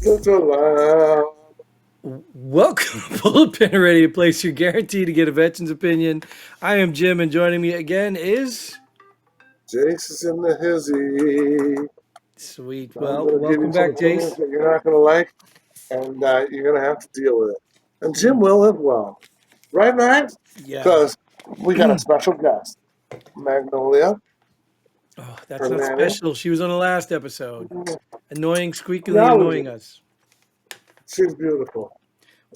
So loud. Welcome to Bullpen Ready, a place you're guaranteed to get a veteran's opinion. I am Jim, and joining me again is Jace is in the hizzy. Sweet. I'm Well, going to give you welcome some back, opinions Jace. that you're not going to like, and you're going to have to deal with it. And Jim Mm, will as well. Right, Max? yeah. Because we got a special guest, Magnolia Oh, that's not Hernandez. special. She was on the last episode. Annoying, squeakily Now annoying us. she's beautiful.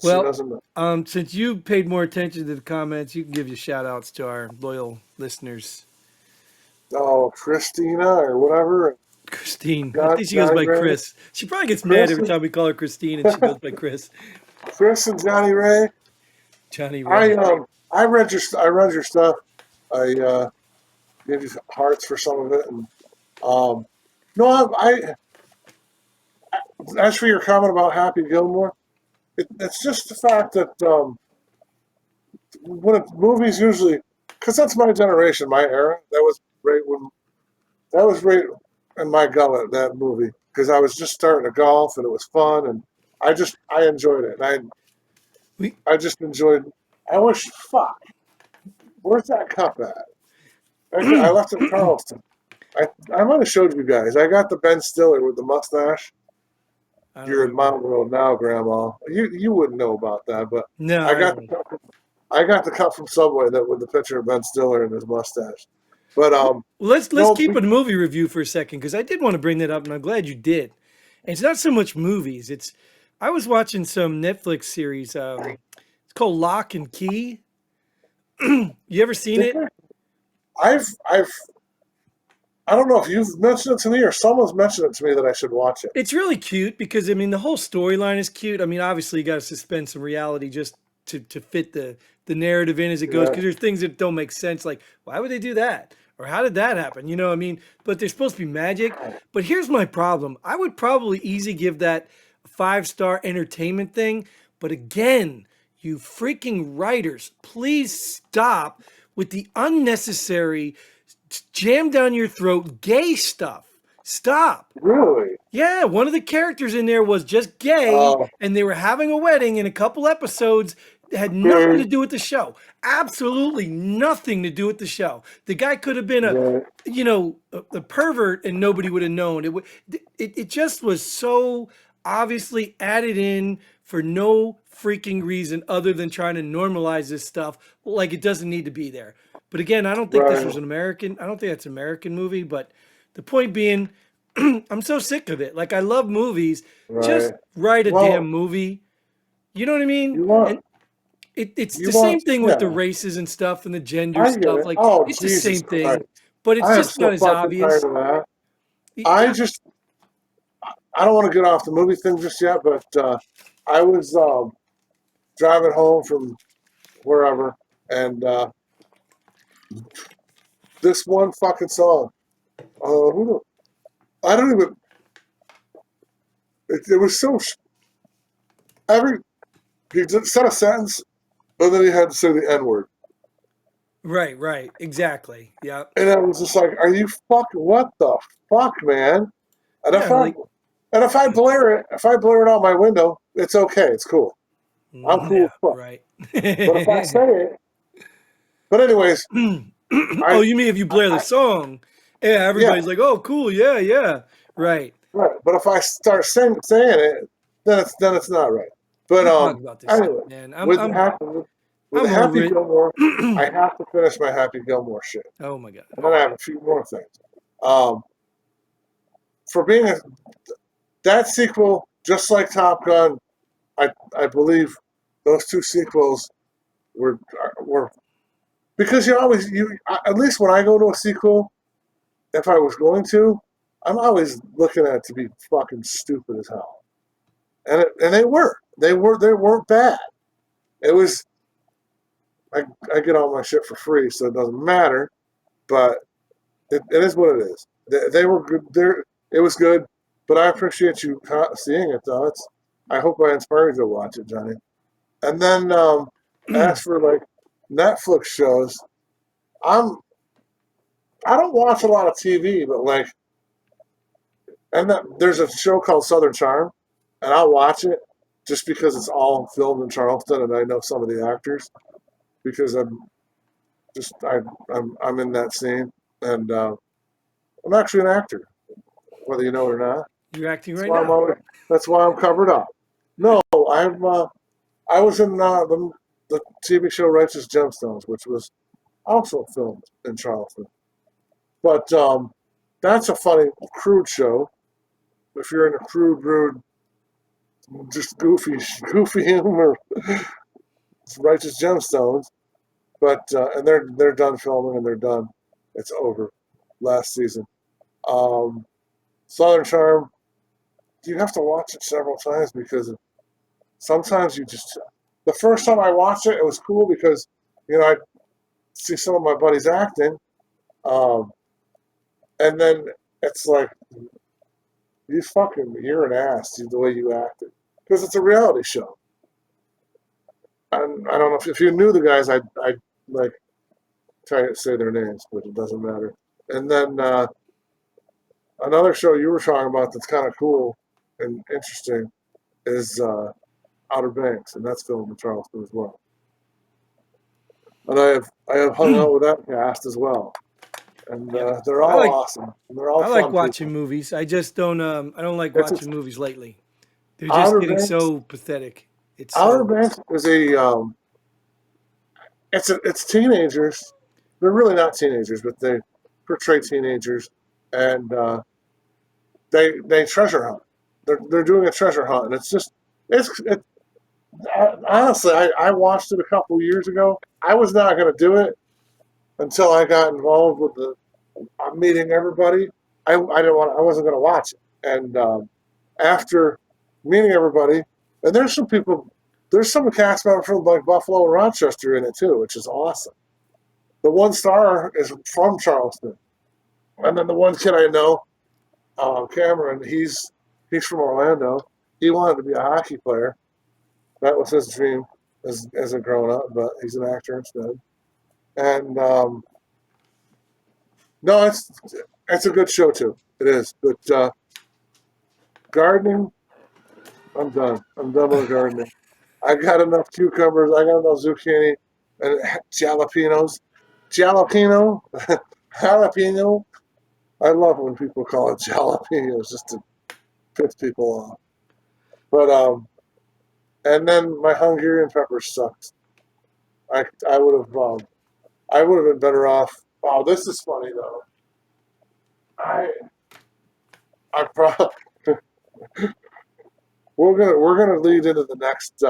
She Well, doesn't know. since you paid more attention to the comments, you can give your shout outs to our loyal listeners. Oh, Christina or whatever. Christine. I John, think she goes Johnny by Ray. Chris. She probably gets mad Chris, every time we call her Christine and she goes by Chris. Chris and Johnny Ray. Johnny I Ray. I read your stuff. I gave you hearts for some of it, and um, no, as for your comment about Happy Gilmore, it's just the fact that when movies usually, because that's my generation, my era, that was right in my gullet, that movie, because I was just starting to golf and it was fun, and I enjoyed it, and We I just enjoyed. I wish, fuck, where's that cup at? I left it in Charleston. I I might have showed you guys. I got the Ben Stiller with the mustache. I don't You're in remember. Mountain Road now, Grandma. You wouldn't know about that, but No, I I got don't. I got the cup from Subway that with the picture of Ben Stiller and his mustache. But Let's no, keep a movie review for a second because I did want to bring that up, and I'm glad you did. And it's not so much movies. It's I was watching some Netflix series. It's called Lock and Key. You ever seen it? I've I don't know if you've mentioned it to me or someone's mentioned it to me that I should watch it. It's really cute because I mean the whole storyline is cute. I mean, obviously you got to suspend some reality just to fit the narrative in as it goes Yeah, because there's things that don't make sense. Like why would they do that? Or how did that happen? You know, what I mean, but there's supposed to be magic. But here's my problem. I would probably easy give that a 5-star entertainment thing. But again, you freaking writers, please stop with the unnecessary jam down your throat gay stuff. Stop. really. Yeah, one of the characters in there was just gay, Uh, and they were having a wedding in a couple episodes that had nothing to okay. do with the show. Absolutely nothing to do with the show. The guy could have been Right, a pervert, and nobody would have known. It just was so obviously added in for no freaking reason other than trying to normalize this stuff like it doesn't need to be there. But again, I don't think this right, was an American. I don't think that's an American movie. But the point being, I'm so sick of it. Like I love movies. Just right. write a damn Well, movie. You know what I mean? you want And it's you the same want thing with the yeah. races and stuff and the gender I get stuff. it. Like Oh it's the Jesus same Christ! thing, but it's I am just not so as fucking tired obvious. of that. I Yeah, just I don't want to get off the movie thing just yet, but I was driving home from wherever, and this one fucking song. Who I don't even. It was so every he said a sentence, but then he had to say the N word, right, exactly. Yeah, and I was just like, "Are you fucking what the fuck, man?" And yeah. Like if I blare it out my window, it's okay, it's cool. I'm cool yeah, as fuck. right. But if I say it, but anyways, Oh, I, you mean if you blare the I song? Yeah, yeah, everybody's like, "Oh, cool, yeah, yeah." Right. right. But if I start saying it, then it's not right. But We talk about this stuff, anyway, man. with the happy with the I'm over Happy it. Gilmore, I have to finish my Happy Gilmore shit, Oh my god. and then I have a few more things. Um, for being that sequel, just like Top Gun, I believe those two sequels were because you always you at least when I go to a sequel, if I was going to, I'm always looking at it to be fucking stupid as hell, and they weren't bad. It was I I get all my shit for free, so it doesn't matter. But it is what it is. They were good. It was good, but I appreciate you seeing it though. It's I hope I inspired you to watch it, Johnny. And then as for like Netflix shows, I'm I don't watch a lot of TV, but like and that, there's a show called Southern Charm. and I'll watch it just because it's all filmed in Charleston, and I know some of the actors because just I I'm in that scene, and I'm actually an actor, whether you know it or not. You're acting That's right why I'm now. always, that's why I'm covered up. No, I was in the TV show Righteous Gemstones, which was also filmed in Charleston. But that's a funny, crude show. If you're in a crude, rude, just goofy humor, it's Righteous Gemstones. But and they're done filming and they're done. It's over. Last season. Um, Southern Charm. You have to watch it several times because sometimes you just. The first time I watched it, it was cool because I see some of my buddies acting, um, and then it's like you're an ass the way you acted because it's a reality show. And I don't know if you knew the guys, I like try to say their names, but it doesn't matter. And then another show you were talking about that's kind of cool and interesting is Outer Banks, and that's filmed in Charleston as well. And I have hung out with that cast as well, and Yeah, they're I all like awesome and they're all I like fun watching people. movies. I just don't I don't like It's watching just, movies lately. They're just Outer getting Banks. so pathetic. It's Outer so Banks is it's teenagers. They're really not teenagers, but they portray teenagers, and they treasure hunt. They're doing a treasure hunt, and it's just it. Honestly, I watched it a couple years ago. I was not going to do it until I got involved with the meeting everybody. I didn't want. I wasn't going to watch it, and after meeting everybody, and there's some people. There's some cast members from like Buffalo and Rochester in it too, which is awesome. The one star is from Charleston, and then the one kid I know, Cameron, he's from Orlando. He wanted to be a hockey player. That was his dream as a grown up, but he's an actor instead. And no, it's a good show too. It is, but gardening, I'm done. I'm done with gardening. I got enough cucumbers. I got enough zucchini and jalapenos. Jalapeno, jalapeno. I love when people call it jalapenos just to piss people off. But and then my Hungarian peppers sucked. I would have I would have been better off. Oh, this is funny though. I I probably we're gonna lead into the next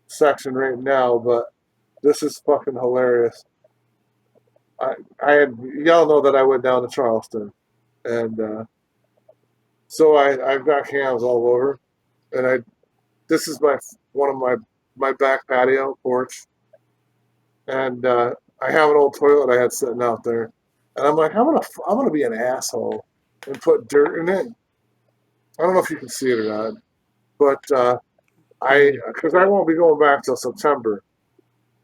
section right now, but this is fucking hilarious. I had y'all know that I went down to Charleston, and so I've got cams all over, and this is my one of my back patio porch, and I have an old toilet I had sitting out there, and I'm like I'm gonna be an asshole and put dirt in it. I don't know if you can see it or not, but yeah. because I won't be going back till September,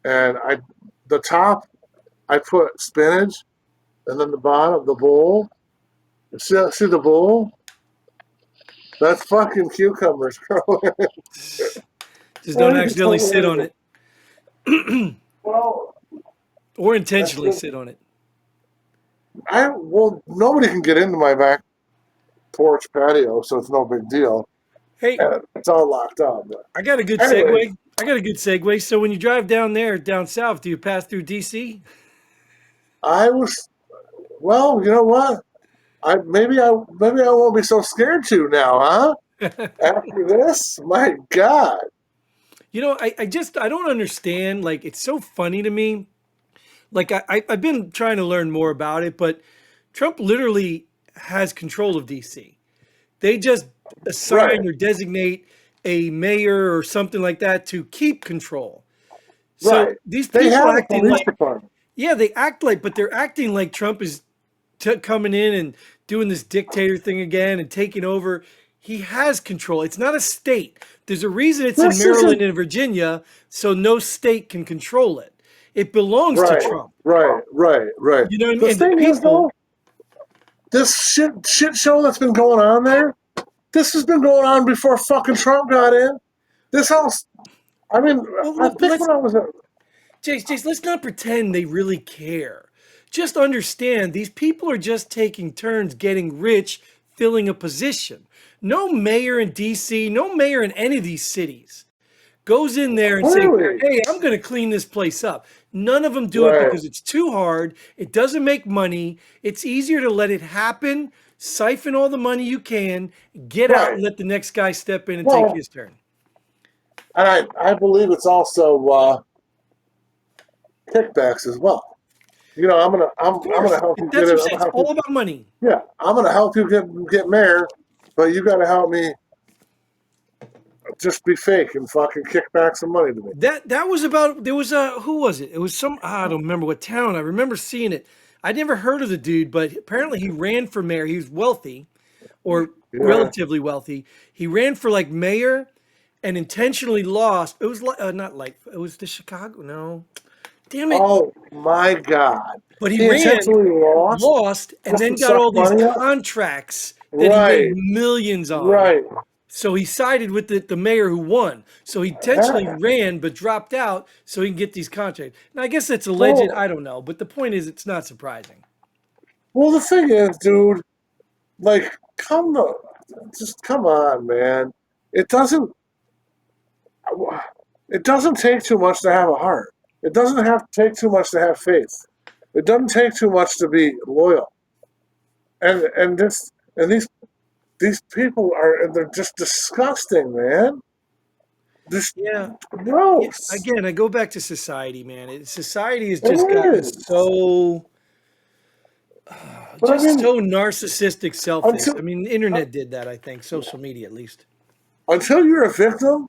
and the top I put spinach, and then the bottom the bowl. See the bowl? That's fucking cucumbers growing. Just don't It's accidentally sit on hilarious. it Well, or that's intentionally just sit on it. nobody can get into my back porch patio, so it's no big deal. Hey, And it's all locked up. But I got a good anyways, segue. I got a good segue. So when you drive down there, down south, do you pass through DC? I was well. You know what? Maybe I won't be so scared to now, huh? After this, my God. You know, I don't understand. Like, it's so funny to me. Like, I've been trying to learn more about it, but Trump literally has control of DC. They just Right, assign or designate a mayor or something like that to keep control. So right. these They people have a acting police like, department. yeah, they act like, but they're acting like Trump is coming in and doing this dictator thing again and taking over. He has control. It's not a state. There's a reason it's in This Maryland isn't and Virginia, so no state can control it. It belongs to right, Trump. right. You know what I mean? The And the thing is, people, though, this shit show that's been going on there. This has been going on before fucking Trump got in. This house. I mean, Well, I look, but think let's when I was a Jace, let's not pretend they really care. Just understand these people are just taking turns getting rich, filling a position. No mayor in DC, no mayor in any of these cities goes in there and say, clearly "Hey, I'm going to clean this place up." None of them do it right, because it's too hard. It doesn't make money. It's easier to let it happen, siphon all the money you can, get out, right. and let the next guy step in and take Well, his turn. and I believe it's also kickbacks as well. You know, Of I'm gonna course, help you get that's it. what I'm I'm saying. gonna It's help you. all about money. Yeah, I'm gonna help you get mayor, but you got to help me just be fake and fucking kick back some money to me. That was about there was a who was it? It was some I don't remember what town. I remember seeing it. I never heard of the dude, but apparently he ran for mayor. He was wealthy or Yeah. relatively wealthy. He ran for like mayor and intentionally lost. It was like not like it was the Chicago. No, damn it. Oh my God. But he He ran, intentionally lost lost, and just then to got suck all these money up. contracts that he made Right. millions on. Right. So he sided with the mayor who won. So he intentionally Yeah. ran but dropped out so he can get these contracts. Now I guess that's alleged. Well, I don't know, but the point is, it's not surprising. well, the thing is, dude, like, just come on, man. It doesn't. It doesn't take too much to have a heart. It doesn't have to take too much to have faith. It doesn't take too much to be loyal. And this and these people are they're just disgusting, man. Just Yeah, yeah. gross. Again, I go back to society, man. Society has It just gotten is. But I mean, so narcissistic, selfish. I until mean, the uh, internet did that. I think social media, at least. until you're a victim,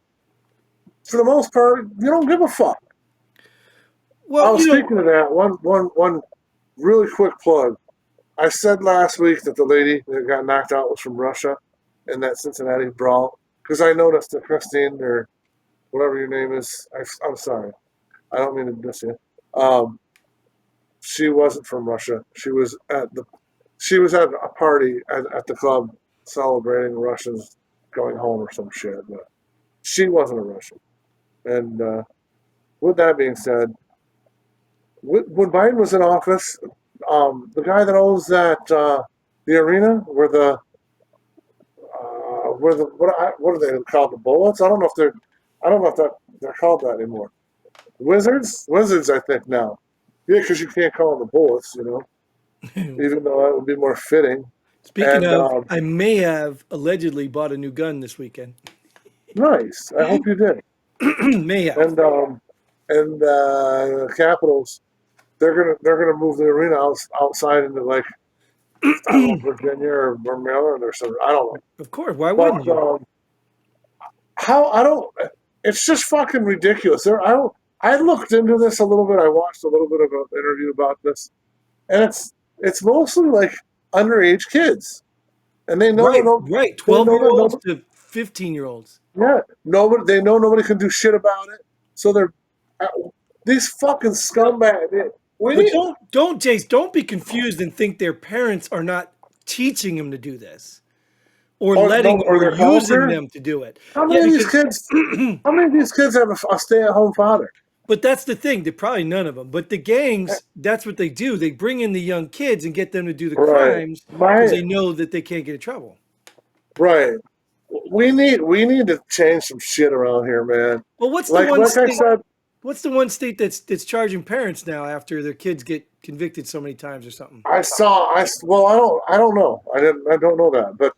for the most part, you don't give a fuck. I Well, was speaking of that one really quick plug. I said last week that the lady that got knocked out was from Russia in that Cincinnati brawl because I noticed that Christine or whatever your name is. I'm sorry, I don't mean to diss you. Um, she wasn't from Russia. She was at a party at the club celebrating Russians going home or some shit. But she wasn't a Russian. And with that being said, when Biden was in office, the guy that owns that the arena where the what are they called, the Bullets? I don't know if they're called that anymore. Wizards, I think now. Yeah, because you can't call them the Bullets, even though that would be more fitting. Speaking And of, I may have allegedly bought a new gun this weekend. nice. I hope you did. May have. And Capitals, they're gonna move the arena outside into like I don't know Virginia or Maryland or something. I don't know. Of course. Why wouldn't But you? how I don't. It's just fucking ridiculous. There, I don't. I looked into this a little bit. I watched a little bit of an interview about this, and it's mostly like underage kids, and they know Right, no, right. they 12 know year that olds nobody. to 15-year-olds. Yeah, nobody. They know nobody can do shit about it. So they're uh, these fucking scumbags. We But need. don't Jace, don't be confused and think their parents are not teaching them to do this or Or no, letting or or their using culture. them to do it. How Yeah, many of these because kids? How many of these kids have a stay-at-home father? but that's the thing. They're probably none of them. But the gangs, that's what they do. They bring in the young kids and get them to do the Right. crimes because My they know that they can't get in trouble. right. We need to change some shit around here, man. Well, Like I said, what's the one state that's charging parents now after their kids get convicted so many times or something? well, I don't know. I don't know that. But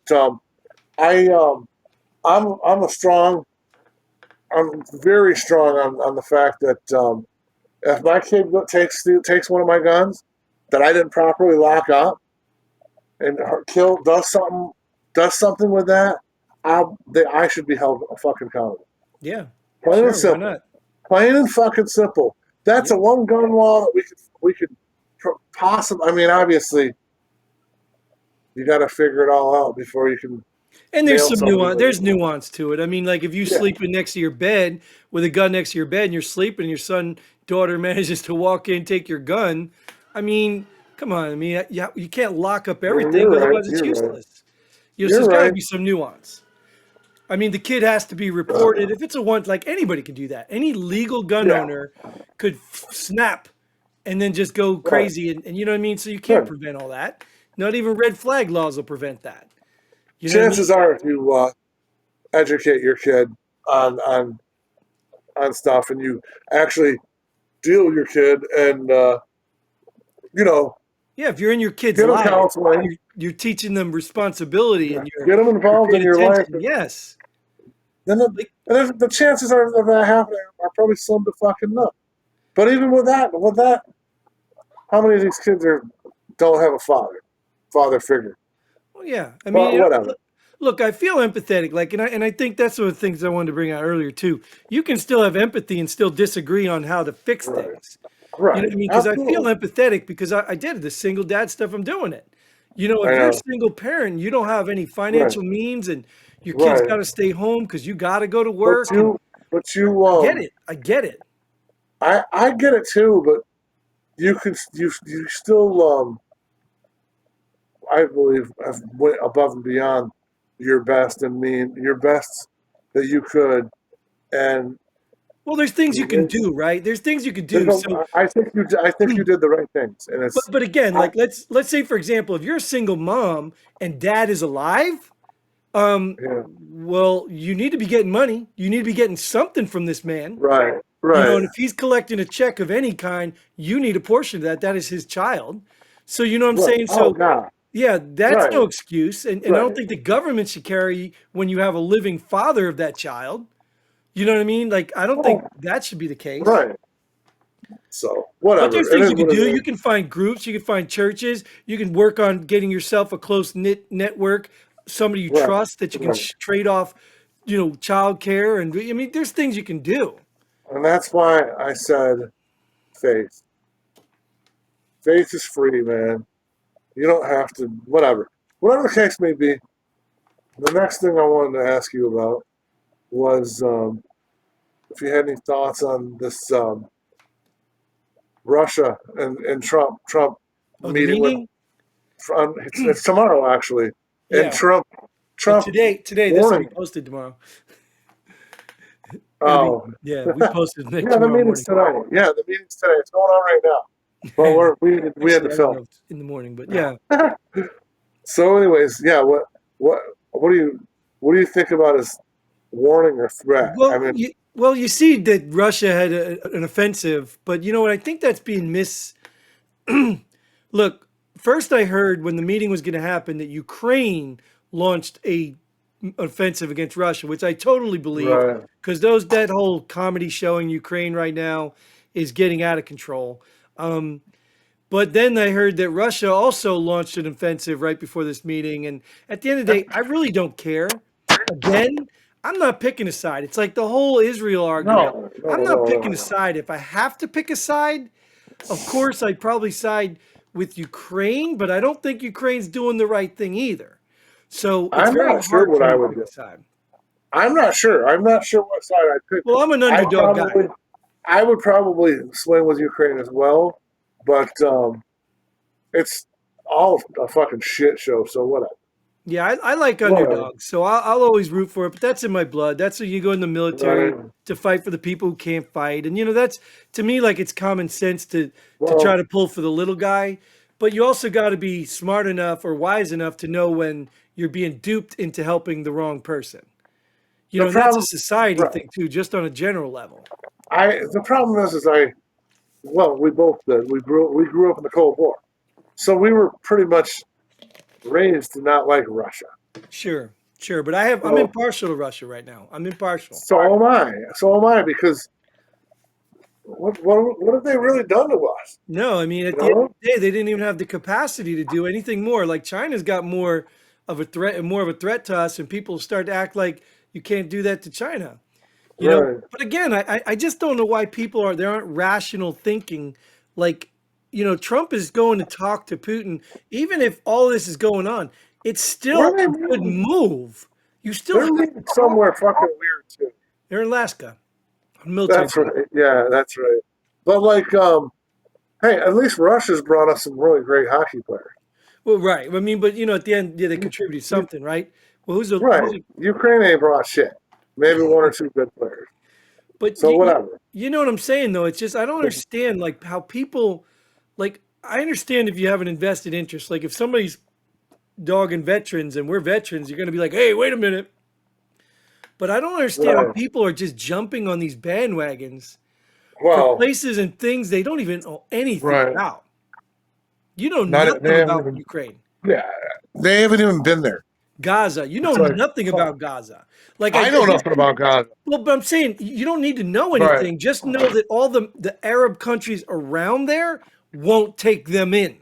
I I'm a strong I'm very strong on the fact that if my kid takes one of my guns that I didn't properly lock up and kill does something with that, I should be held fucking accountable. Yeah. Plain and Sure, why simple. not? Plain and fucking simple. That's a Yep. one gun law that we could possibly. I mean, obviously, you got to figure it all out before you can And there's nail some somebody nuance. with There's it. nuance to it. I mean, like if you Yeah, sleeping next to your bed with a gun next to your bed and you're sleeping, and your son, daughter manages to walk in, take your gun. I mean, come on. I mean, you can't lock up everything, you're right. otherwise it's You're right. useless. So You're there's got to right. be some nuance. I mean, the kid has to be reported. If it's a one, like anybody can do that. Any legal gun Yeah, owner could snap and then just go right, crazy. And you know what I mean? So you can't right. prevent all that. Not even red flag laws will prevent that. You know what I mean? Chances are, if you educate your kid on on on stuff, and you actually deal with your kid, and you know, Yeah, if you're in your kid's get them life, counseling, you're teaching them responsibility yeah, and get them you're involved in paying your life, attention. Yes. then Like, the chances of that happening are probably slim to fucking none. But even with that, how many of these kids don't have a father figure? well, yeah. I mean, But whatever. look, I feel empathetic. Like, and I think that's one of the things I wanted to bring out earlier too. You can still have empathy and still disagree on how to fix Right. things. You know Right. what I mean? Because I feel Absolutely. empathetic because I did the single dad stuff. I'm doing it. I If you're a know. single parent, you don't have any Right. financial means, and your kids Right. got to stay home because you got to go to But work. And you, but you, I get it. I get it. I get it too. But you still, I believe, have went above and beyond your best and mean your best that you could, and Well, there's things you can it, do, right? There's things you could there's do. So, I think you did the right things, and it's but again, I like let's say for example, if you're a single mom and dad is alive, yeah well, you need to be getting money. You need to be getting something from this man. right right And if he's collecting a check of any kind, you need a portion of that. That is his child. So you know what I'm right saying? oh So god yeah, that's no right excuse. And I don't right think the government should carry when you have a living father of that child. You know what I mean? Like I don't oh think that should be the case. right so But there's whatever it things is you can what it do. You is can find groups, you can find churches, you can work on getting yourself a close knit network, somebody you right trust that you can right trade off, child care. And I mean, there's things you can do. and that's why I said faith faith is free, man. You don't have to whatever the case may be. The next thing I wanted to ask you about was if you had any thoughts on this Russia and Trump Oh, the meeting with meaning? it's tomorrow actually, and Yeah. Oh, Trump today, this will be warning. posted tomorrow. It'll be, Oh, yeah, we posted next yeah, the tomorrow meeting's morning. tonight. Yeah, the meeting's today. It's going on right now. But we had to Actually, I don't know film. if it's in the morning, but yeah. So, anyways, yeah. What what do you think about his warning or threat? I Well, mean, you see that Russia had an offensive, but you know what? I think that's being Look, first I heard when the meeting was going to happen that Ukraine launched a offensive against Russia, which I totally believe right. because that whole comedy show in Ukraine right now is getting out of control. Um, but then I heard that Russia also launched an offensive right before this meeting, and at the end of the day, I really don't care. Again, I'm not picking a side. It's like the whole Israel argument. No, I'm no, not no, picking a no. side. If I have to pick a side, of course, I'd probably side with Ukraine, but I don't think Ukraine's doing the right thing either. So it's I'm very not sure hard what for me I to would pick do. a side. I'm not sure. I'm not sure what side I'd pick. Well, I'm an I underdog guy. probably, I would probably swing with Ukraine as well, but it's all a fucking shit show. So whatever, Yeah, I like whatever. underdogs, so I'll always root for it. But that's in my blood. That's when you go in the Right. military to fight for the people who can't fight, and that's to me like it's common sense to try Well, to pull for the little guy. But you also got to be smart enough or wise enough to know when you're being duped into helping the wrong person. the And that's a problem, society right? thing too, just on a general level. The problem is well, we both did. We grew up in the Cold War, so we were pretty much raised to not like Russia. Sure, sure, but I'm So impartial to Russia right now. I'm impartial. so am I. So am I because what have they really done to us? No, I mean, You at the end of know? the day, they didn't even have the capacity to do anything more. Like China's got more of a threat to us, and people start to act like you can't do that to China. Right. But again, I just don't know why they aren't rational thinking. Like, Trump is going to talk to Putin, even if all this is going on. It's Where still are they a good meeting? move. You still They're have to meeting talk. somewhere fucking weird too. They're in Alaska on military That's base. right. Yeah, that's right. But hey, at least Russia's brought us some really great hockey players. Well, right. I mean, but at the end, yeah, they contributed You- something, right? Well, who's the right. who's the, Ukraine ain't brought shit. Maybe one or two good players. but So whatever. you know what I'm saying though? It's just I don't understand like how people like I understand if you have an invested interest. Like if somebody's dogging veterans and we're veterans, you're gonna be like, hey, wait a minute. But I don't understand how Right. people are just jumping on these bandwagons for Well, places and things they don't even know anything right. about. You know Not they nothing haven't about even. Ukraine. Yeah, they haven't even been there. Gaza. You know It's like, nothing fuck. about Gaza. Like I I know just nothing about Gaza. well, but I'm saying you don't need to know Right. anything. Just know that all the Arab countries around there won't take them in.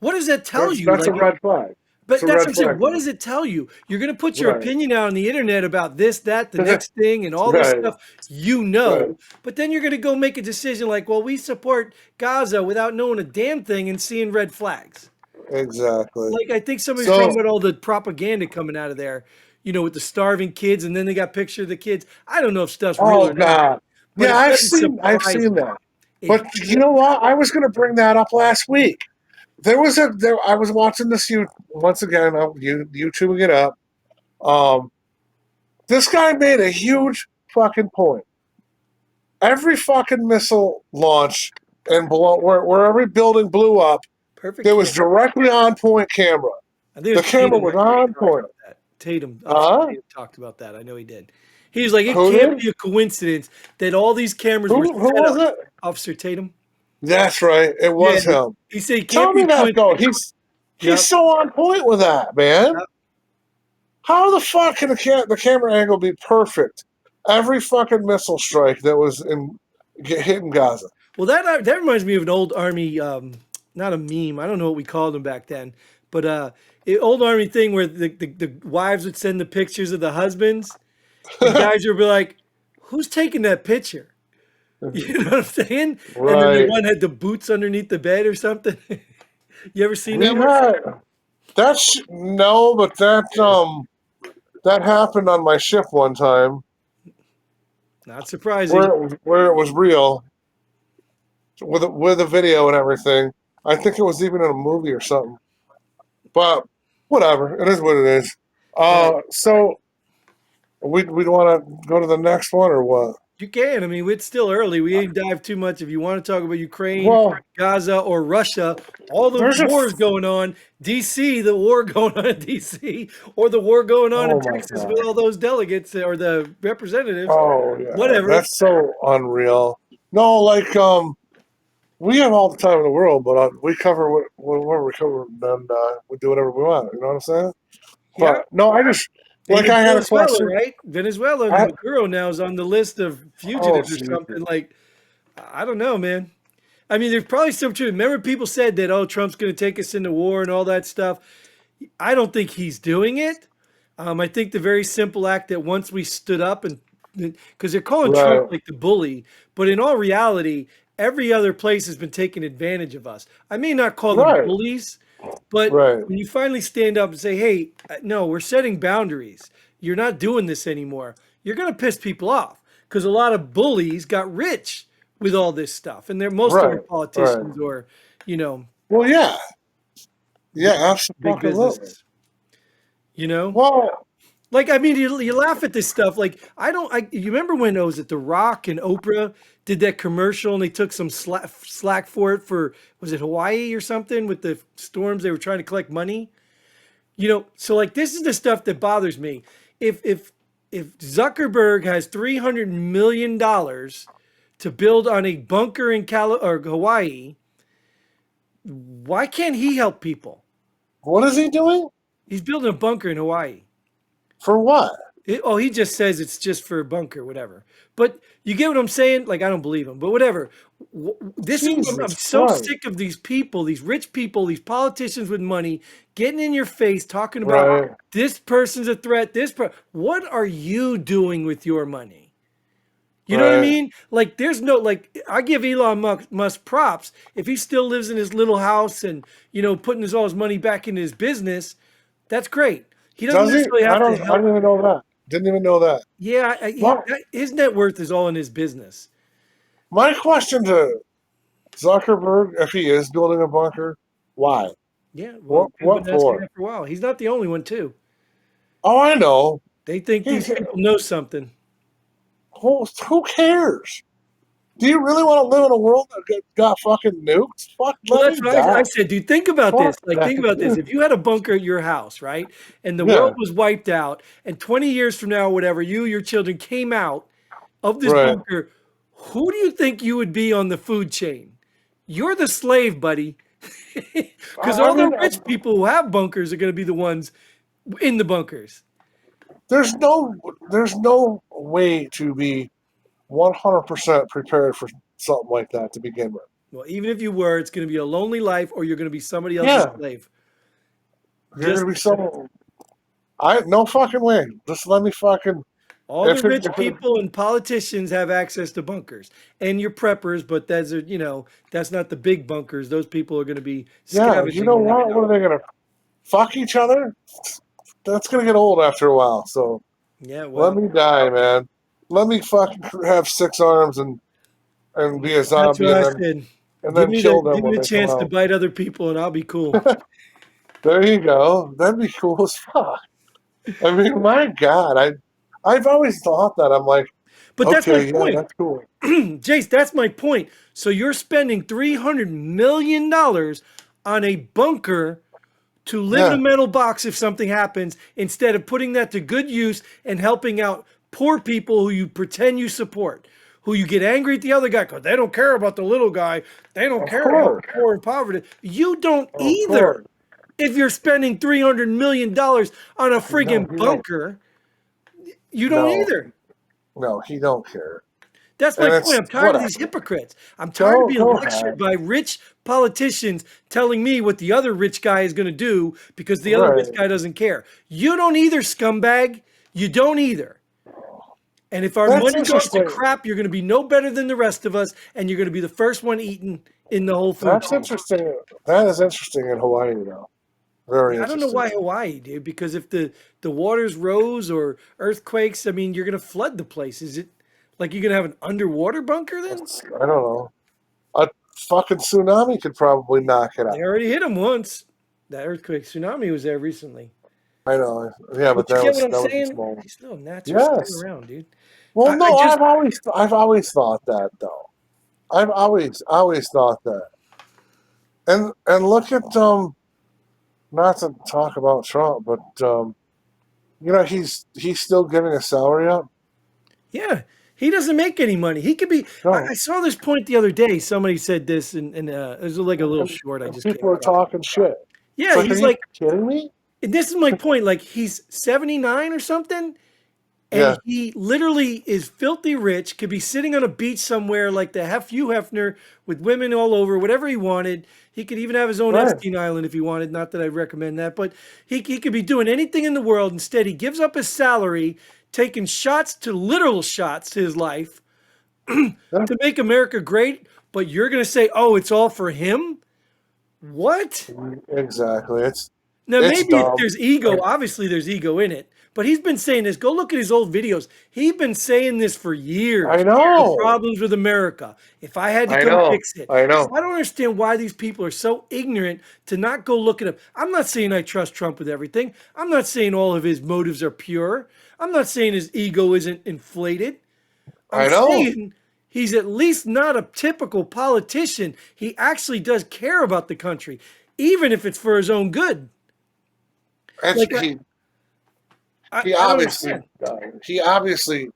What does that tell you? That's a Like, red flag. It's but a that's what red I'm saying. flag to What me. does it tell you? You're going to put your Right. opinion out on the internet about this, that, the next thing, and all this Right. stuff Right. but then you're going to go make a decision like, well, we support Gaza without knowing a damn thing and seeing red flags. Exactly. Like, I think somebody's So, talking about all the propaganda coming out of there, with the starving kids, and then they got picture of the kids. I don't know if stuff's real oh or not, god, but yeah, it I've doesn't seen I've surprise seen me. that. It But you know what? I was going to bring that up last week. There. I was watching this. You once again. You YouTubing it up. Um, this guy made a huge fucking point. Every fucking missile launch and below where every building blew up, perfect there was camp. directly on point camera. I think it The was camera Tatum was actually on talked point. about that. Tatum, Officer Huh? Tatum talked about that. I know he did. He was like, it Who can't did? be a coincidence that all these cameras were Who set was up. it? Officer Tatum. That's right. It Yeah, was him. he said it can't Tell be me a that though. coincidence. He's Yep. so on point with that, man. Yep. How the fuck can the camera angle be perfect? Every fucking missile strike that was get hit in Gaza. Well, that reminds me of an old army, not a meme. I don't know what we called them back then, but old army thing where the wives would send the pictures of the husbands, and guys would be like, "Who's taking that picture?" You know what I'm saying? And then the Right. one had the boots underneath the bed or something. You ever seen We that one? had that's no, but Yeah. that happened on my ship one time Not surprising. where it was real with a video and everything. I think it was even in a movie or something. But whatever, it is what it is. Right. So we'd want to go to the next one or what? You can. I mean, it's still early. We ain't dive too much. If you want to talk about Ukraine, Well, Gaza, or Russia, all the there's a wars going on, DC, the war going on in DC, or the war going on in oh my Texas with god. all those delegates or the representatives, Oh yeah, whatever. that's so unreal. No, like we have all the time in the world, but we cover whatever we cover, and we do whatever we want. You know what I'm saying? Yeah. But no, I just like Even I had a Venezuela, question. right? Venezuela, I Maduro now is on the list of oh fugitives or Jesus, something. Like, I don't know, man. I mean, there's probably some truth. Remember, people said that, oh, Trump's going to take us into war and all that stuff. I don't think he's doing it. I think the very simple act that once we stood up and because they're calling Trump right, like the bully, but in all reality, every other place has been taking advantage of us. I may not call them right, bullies, but right, when you finally stand up and say, hey, no, we're setting boundaries. You're not doing this anymore. You're going to piss people off because a lot of bullies got rich with all this stuff. And they're most of them right, are right. politicians or, you know, Well, yeah, big, yeah, big absolutely. businesses, you know? Well, Like, I mean, you laugh at this stuff. Like, you remember when, was it The Rock and Oprah did that commercial and they took some slack for it for, was it Hawaii or something with the storms? They were trying to collect money. So like, this is the stuff that bothers me. If Zuckerberg has $300 million to build on a bunker in or Hawaii, why can't he help people? what is he doing? He's building a bunker in Hawaii. For what? He just says it's just for a bunker, whatever. But you get what I'm saying? Like, I don't believe him, but whatever. This is what I'm Jesus so Christ! sick of these people, these rich people, these politicians with money getting in your face talking about Right, this person's a threat. What are you doing with your money? You know what I right. mean? Like, there's no, like, I give Elon Musk props. If he still lives in his little house and, putting all his money back into his business, that's great. He doesn't Does he? necessarily have to I help. didn't even know that. Didn't even know that. Yeah, Well, his net worth is all in his business. my question to Zuckerberg, if he is building a bunker, why? Yeah, well, What? people What been asking for? that for a while. He's not the only one, too. Oh, I know. They think He, these people know something. who cares? Do you really want to live in a world that got fucking nuked? Fuck, Well, let that's me what I die. said, dude. Think about this. Fuck Like, that. think about this. If you had a bunker at your house, right, and the world Yeah, was wiped out, and 20 years from now, or whatever, you, your children came out of this right. bunker, who do you think you would be on the food chain? You're the slave, buddy. Because I all the mean, rich people who have bunkers are going to be the ones in the bunkers. there's no way to be 100% prepared for something like that to begin with. Well, even if you were, it's going to be a lonely life, or you're going to be somebody else's Yeah, slave. you're Just gonna be some. I no fucking way. Just let me fucking. all the If it, rich if it, people and politicians have access to bunkers, and your preppers, but that's not the big bunkers. Those people are going to be yeah, you know scavenging. what? What are they gonna fuck each other? That's gonna get old after a while. So Yeah, let well, me die, man. Let me fucking have 6 arms and be a that's zombie what and I then said. and then kill them Give me when the they come chance to out. bite other people, and I'll be cool. There you go. That'd be cool as fuck. I mean, my God, I've always thought that. I'm like, But that's my okay, yeah, point, that's cool. Jace. That's my point. So you're spending $300 million on a bunker to live in a Yeah, metal box if something happens, instead of putting that to good use and helping out poor people who you pretend you support, who you get angry at the other guy because they don't care about the little guy. They don't of care about course, the poor and poverty. You don't of either. course. If you're spending $300 million on a No, friggin' he don't. bunker, you don't No, either. no, he don't care. That's my And point. it's I'm tired of these whatever. hypocrites. I'm tired of Go, being go lectured ahead. by rich politicians telling me what the other rich guy is going to do because the other rich Right. guy doesn't care. You don't either, scumbag. You don't either. And if our That's money goes to interesting. crap, you're going to be no better than the rest of us, and you're going to be the first one eaten in the whole food That's chain. interesting. That is interesting in Hawaii, though. Very Yeah, I don't know interesting. why Hawaii, dude. Because if the waters rose or earthquakes, I mean, you're going to flood the place. Is it like you're going to have an underwater bunker then? I don't know. A fucking tsunami could probably knock it They out. already hit them once. That earthquake tsunami was there recently. I know. Yeah, but But you get what I'm that was a saying? small one. These little gnats are still Yes. around, dude. Well, I no, just I've always thought that though. I've always thought that. And look at not to talk about Trump, but he's still giving a salary up. yeah, he doesn't make any money. He could be. I No, saw this point the other day. Somebody said this, and it was like a little short I and just came people are across. talking shit. It's Yeah, like, are he's you like, kidding me? and this is my point. Like he's 79 or something, and Yeah, he literally is filthy rich, could be sitting on a beach somewhere like the Hugh Hefner with women all over, whatever he wanted. He could even have his own right. Epstein Island if he wanted. Not that I recommend that, but he could be doing anything in the world. Instead, he gives up his salary, taking literal shots to his life Yeah, to make America great. But you're going to say, oh, it's all for him? What? exactly. Now, It's maybe dumb. there's ego. Obviously, there's ego in it. But he's been saying this. Go look at his old videos. He's been saying this for I years. The know. problems with America. If I had to I come know. fix it. I So know. I don't understand why these people are so ignorant to not go look at him. I'm not saying I trust Trump with everything. I'm not saying all of his motives are pure. I'm not saying his ego isn't inflated. I'm I know. saying he's at least not a typical politician. He actually does care about the country, even if it's for his own good. It's, Like he I don't obviously understand. he obviously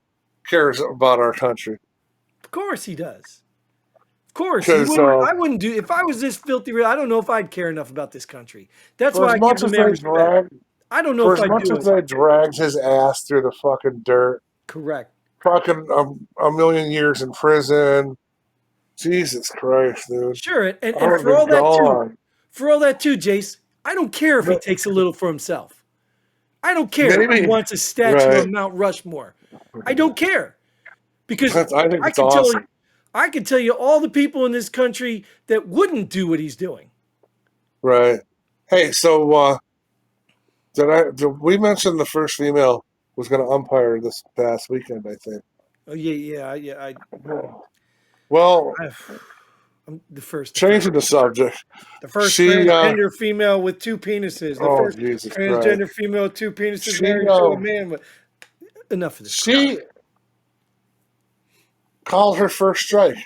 cares about our country Of course he does. Of course he because wouldn't. I wouldn't do if I was this filthy. I don't know if I'd care enough about this country. That's for why as I give much the as man they respect. drag I don't know for if as I'd much do as it. they dragged his ass through the fucking dirt, Correct. fucking a million years in prison. Jesus Christ, dude! Sure, I and would have been gone. for all that too, Jace. I don't care if he But takes a little for himself. I don't care if he maybe wants a statue right. on Mount Rushmore. I don't care because I think I it's can tell you, awesome. I can tell you all the people in this country that wouldn't do what he's doing. Right. Hey, so did we mention the first female was going to umpire this past weekend? I think. Oh yeah, yeah, yeah. Well, I, The first, the first. Changing the subject. The first She, transgender female with two penises. The oh first Jesus Christ. transgender female with two penises She, married to a man. With enough of this crap. she called her first strike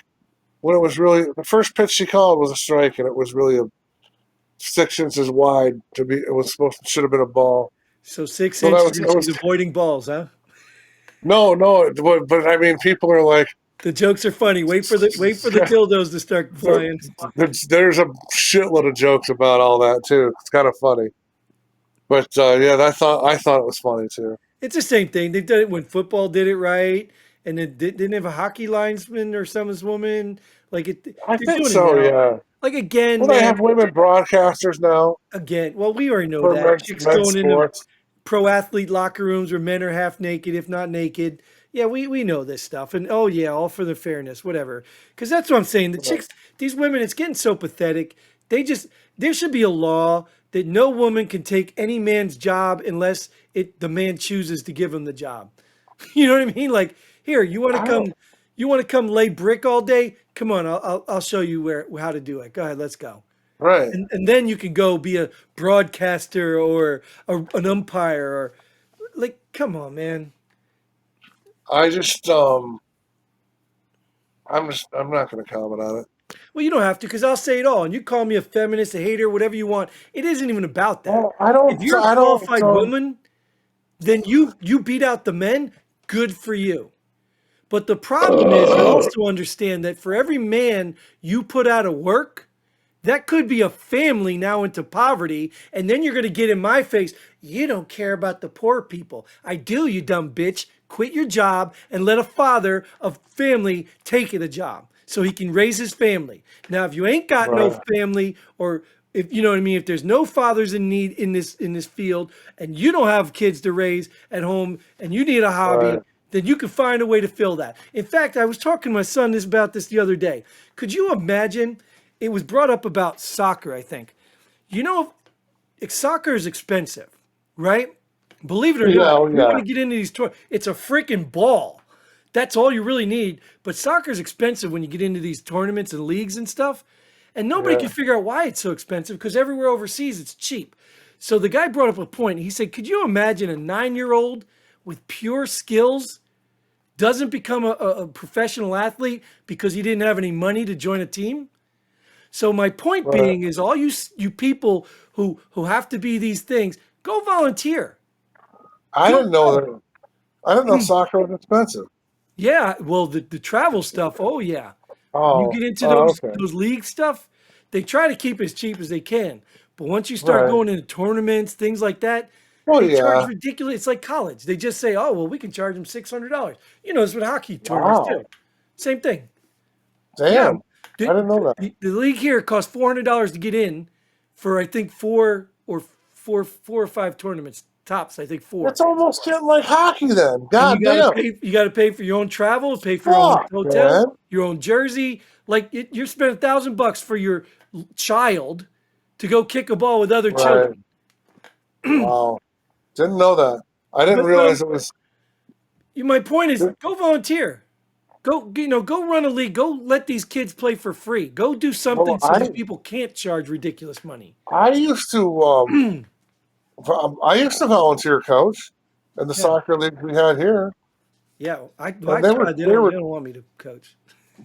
when it was really the first pitch she called was a strike, and it was really a 6 inches wide to be. It was should have been a ball. So six So that inches was and it she's was avoiding balls, huh? no, but I mean, people are like, The jokes are funny. Wait for the dildos to start flying. there's a shitload of jokes about all that too. It's kind of funny, but yeah, I thought it was funny too. It's the same thing. They've done it when football did it right, and then didn't have a hockey linesman or some woman like it. I They're think doing it so, now. yeah. Like again, Well, they man. have women broadcasters now Again, well, we already know for that men's, chicks men's going into sports. pro athlete locker rooms where men are half naked, if not naked. Yeah, we know this stuff, and oh yeah, all for the fairness, whatever. Because that's what I'm saying. The chicks, these women, it's getting so pathetic. There should be a law that no woman can take any man's job unless the man chooses to give him the job. You know what I mean? Like, here, I don't, you want to come lay brick all day? Come on, I'll show you how to do it. Go ahead, let's go. right. And then you can go be a broadcaster or an umpire or like, come on, man. I just I'm not going to comment on it. Well, you don't have to because I'll say it all. And you call me a feminist, a hater, whatever you want. It isn't even about that. Well, I If don't you're a I don't qualified woman, then you beat out the men. Good for you. But the problem is you also understand that for every man you put out of work, that could be a family now into poverty. And then you're going to get in my face. You don't care about the poor people. I do, you dumb bitch. Quit your job and let a father of family take the job so he can raise his family. Now, if you ain't got no right, family or if you know what I mean, if there's no fathers in need in this field and you don't have kids to raise at home and you need a hobby, right. then you can find a way to fill that. In fact, I was talking to my son about this the other day. Could you imagine? It was brought up about soccer, I think. You know, soccer is expensive, right? Believe it or Yeah, not, oh, if you want yeah, to get into these tournaments, it's a freaking ball. That's all you really need. But soccer is expensive when you get into these tournaments and leagues and stuff. And nobody yeah. can figure out why it's so expensive because everywhere overseas it's cheap. So the guy brought up a point. He said, could you imagine a 9-year-old with pure skills doesn't become a professional athlete because he didn't have any money to join a team? So my point Right. being is all you people who have to be these things, go volunteer. I Go didn't know go. that. I didn't know soccer was expensive. Yeah, well the travel stuff, oh yeah. When you Oh, get into oh, those okay. those league stuff, they try to keep it as cheap as they can. But once you start Right. going into tournaments, things like that, Oh, they charge yeah. ridiculous. It's like college. They just say, "Oh, well, we can charge them $600." You know, it's with hockey tournaments Wow. too. Same thing. Yeah, Damn. I the, didn't know that. the league here costs $400 to get in for I think four or five tournaments tops. I think four, It's almost getting like hockey then. and God damn. you got to pay for your own travel, pay for your own Fuck, hotel, man. your own jersey. Like you're spending $1,000 for your child to go kick a ball with other Right. children. Wow. Didn't know that. I didn't But realize it was. my point is, go volunteer. Go run a league. Go let these kids play for free. Go do Well, something so these people can't charge ridiculous money. I used to I used to volunteer coach in the Yeah. soccer league we had here, Yeah, I and tried. they They were, don't want me to coach.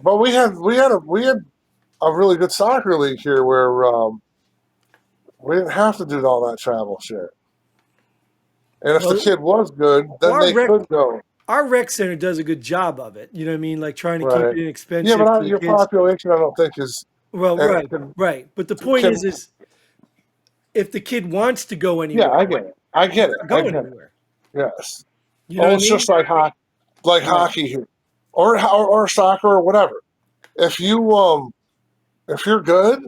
but we had a really good soccer league here where we didn't have to do all that travel shit. And if the Well, kid was good, then our they rec could go. our rec center does a good job of it. You know what I mean? Like trying to keep Right. it Yeah, inexpensive but for the your kids. population, I don't think is Well, and right, right. But the point can is if the kid wants to go yeah, anywhere, I get it. I he's get it. not I going get it. anywhere. Yes. You know Oh, what I it's mean? just like Right. hockey here, or soccer or whatever. If you if you're good,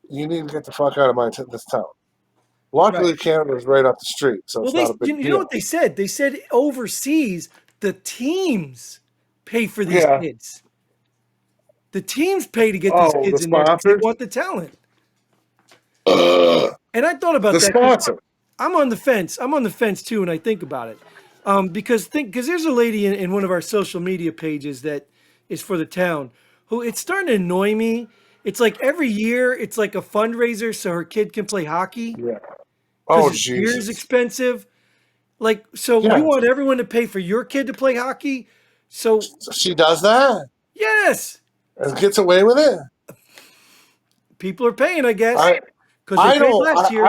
you need to get the fuck out of this town. Right. Luckily, Canada's right up the street, so Well, it's not a you big know deal. what they said? They said overseas the teams pay for these Yeah. kids. The teams pay to get these Oh, the kids in there because they sponsors. want the talent. The And I thought about that because sponsor. I'm on the fence. I'm on the fence too, and I think about it because there's a lady in one of our social media pages that is for the town who it's starting to annoy me. It's like every year, it's like a fundraiser so her kid can play hockey Yeah. because Oh his gear is Jesus. expensive. Like, so you Yeah. want everyone to pay for your kid to play hockey? So, So she does that yes, and gets away with it. people are paying, I guess, I because they I paid don't. last year.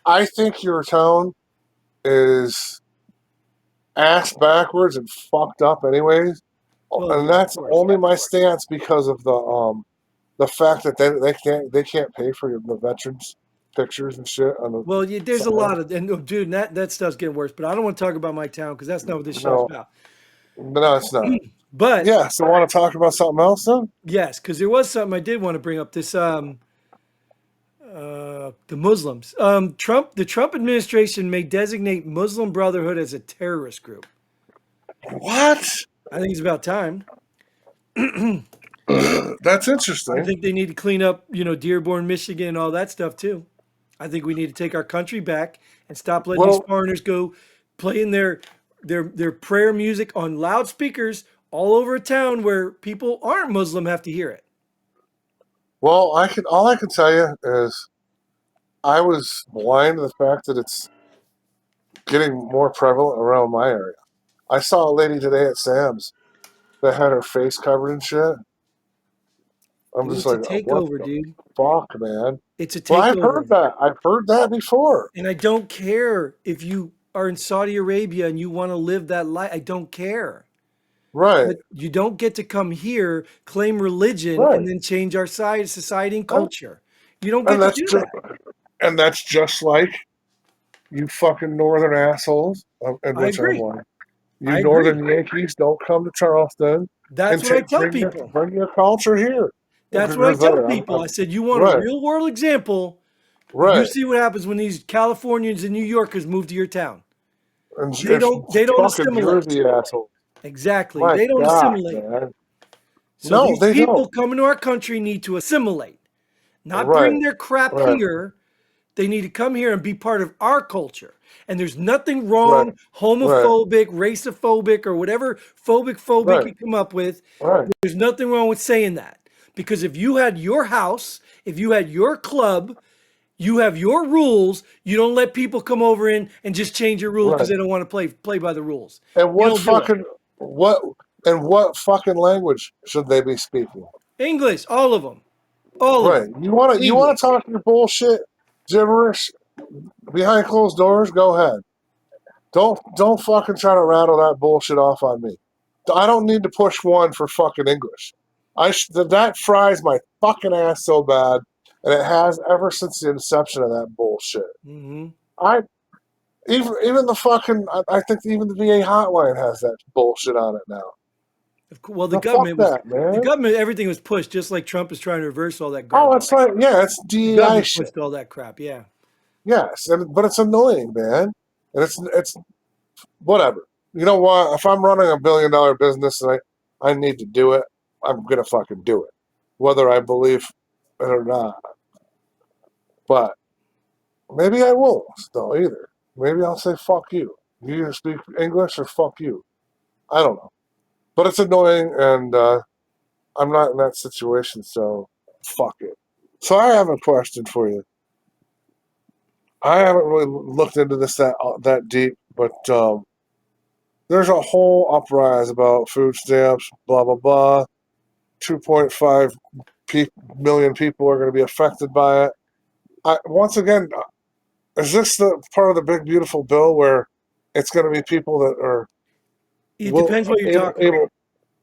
I think your tone is ass backwards and fucked up, anyways. Well, And yeah, of that's course. only my stance because of the fact that they can't pay for the veterans pictures and shit on the Well, there's a side. lot of, and oh, dude, that stuff's getting worse. But I don't want to talk about my town because that's not what this show's No, about. no, it's not. But Yeah. So, want to talk about something else then? yes, because there was something I did want to bring up. This the Muslims. The Trump administration may designate Muslim Brotherhood as a terrorist group. What? I think it's about time. That's I interesting. think they need to clean up, Dearborn, Michigan, and all that stuff too. I think we need to take our country back and stop letting these Well, foreigners go playing their prayer music on loudspeakers all over a town where people aren't Muslim have to hear it. I can all I can tell you is I was blind to the fact that it's getting more prevalent around my area. I saw a lady today at Sam's that had her face covered in shit. I'm Dude, just it's a like, what takeover, the dude. fuck, man? It's a But I've heard takeover. that. I've heard that before. And I don't care if you are in Saudi Arabia and you want to live that life. I don't care. Right, But you don't get to come here, claim religion, and right. then change our society and And, culture. You don't and get to that's do just that. and that's just like you fucking northern assholes, in I which I'm agree. one. You I agree. northern Yankees don't come to Charleston and That's what I tell bring people. your culture here. That's what I Because tell I'm people. I said, you want a right, real world example? You right. see what happens when these Californians and New Yorkers move to your town. And They if don't they don't fucking assimilate. Jersey asshole. Exactly. My They don't God, assimilate. man. So No, these they don't. people coming to our country need to assimilate, not Right, bring their crap right, here. They need to come here and be part of our culture. And there's nothing right, wrong, right, homophobic, racophobic, or whatever phobic right, you come up with. right, There's nothing wrong with saying that. Because if you had your house, if you had your club, you have your rules, you don't let people come over in and just change your rules because right. they don't want to play by the rules. And You don't do it. what what fucking language should they be speaking? English, all of them. All of Right. them. You wanna English. talk your bullshit gibberish behind closed doors? Go ahead. Don't fucking try to rattle that bullshit off on me. I don't need to push one for fucking English. That fries my fucking ass so bad, and it has ever since the inception of that bullshit. Hmm. I even the fucking I think even the VA hotline has that bullshit on it now. Well, The fuck that, the man. government, everything was pushed, just like Trump is trying to reverse all that Oh, garbage. it's like yeah, it's The DEI government shit. pushed all that crap. Yeah. Yes, but it's annoying, man. And it's whatever. You know what? If I'm running $1 billion business and I need to do it, I'm gonna fucking do it, whether I believe it or not. But maybe I won't though either. Maybe I'll say fuck you. You either speak English or fuck you. I don't know. But it's annoying, and I'm not in that situation, so fuck it. So I have a question for you. I haven't really looked into this that deep, but there's a whole uprise about food stamps, blah blah blah. 2.5 million people are going to be affected by it. Once again, is this the part of the big beautiful bill where it's going to be people that are It will depends what you're talking about. able?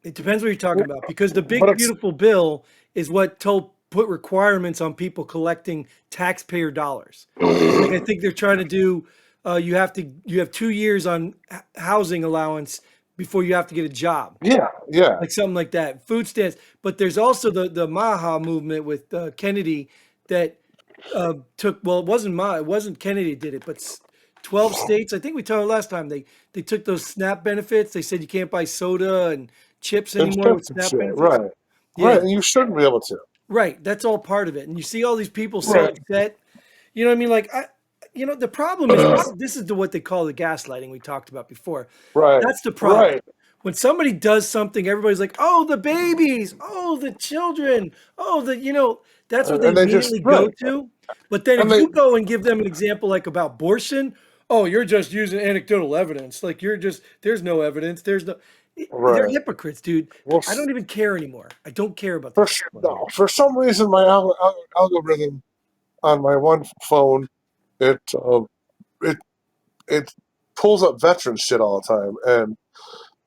It depends what you're talking about because the But big it's beautiful bill is what told put requirements on people collecting taxpayer dollars. Like I think they're trying to do. You have 2 years on housing allowance before you have to get a job, yeah, yeah, like something like that. Food stamps, but there's also the Maha movement with Kennedy that took. Well, it wasn't Kennedy did it, but 12 states. I think we talked last time they took those SNAP benefits. They said you can't buy soda and chips and anymore with chips and SNAP shit, benefits. right, right, Yeah, and you shouldn't be able to, right. That's all part of it. And you see all these people so right, upset. You know what I mean? Like the problem is this is what they call the gaslighting we talked about before. right, That's the problem. right, when somebody does something, everybody's like, "Oh, the babies! Oh, the children! Oh, the that's what they and they just immediately go right, to. But then and if they you go and give them an example like about abortion, oh, you're just using anecdotal evidence. Like you're just there's no evidence. There's no. They're right. hypocrites, dude. Well, I don't even care anymore. I don't care about for these people no, anymore. for some reason, my algorithm on my one phone it it it pulls up veteran shit all the time, and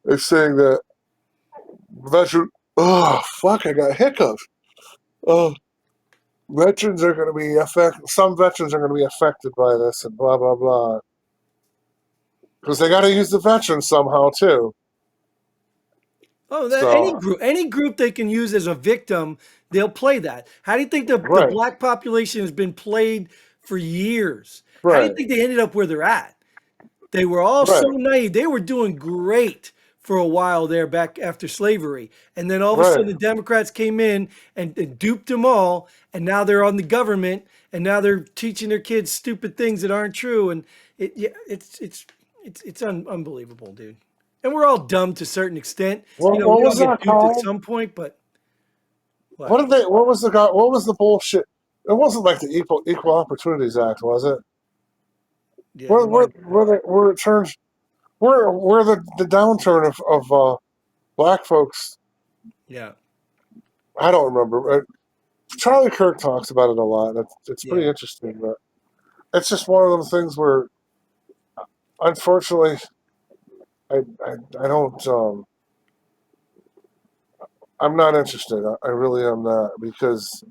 it's saying that veteran. Oh fuck! I got hiccups. Oh, veterans are going to be affected. Some veterans are going to be affected by this, and blah blah blah. Because they got to use the veterans somehow too. Oh, that So any group they can use as a victim, they'll play that. How do you think the right, black population has been played for years? How do you right, think they ended up where they're at? They were all so right, naive. They were doing great for a while there back after slavery. And then all of a right. sudden the Democrats came in and duped them all. And now they're on the government and now they're teaching their kids stupid things that aren't true. And yeah, unbelievable, dude. And we're all dumb to a certain extent. What We all was get that duped at called? some point, but What what? did they? What was the guy? What was the bullshit? It wasn't like the Equal Opportunities Act, was it? Yeah, it might have been. Where it turns where the downturn of black folks. Yeah, I don't remember. Charlie Kirk talks about it a lot. And it's pretty yeah. interesting, but it's just one of those things where, unfortunately, I don't. I'm not interested. I really am not because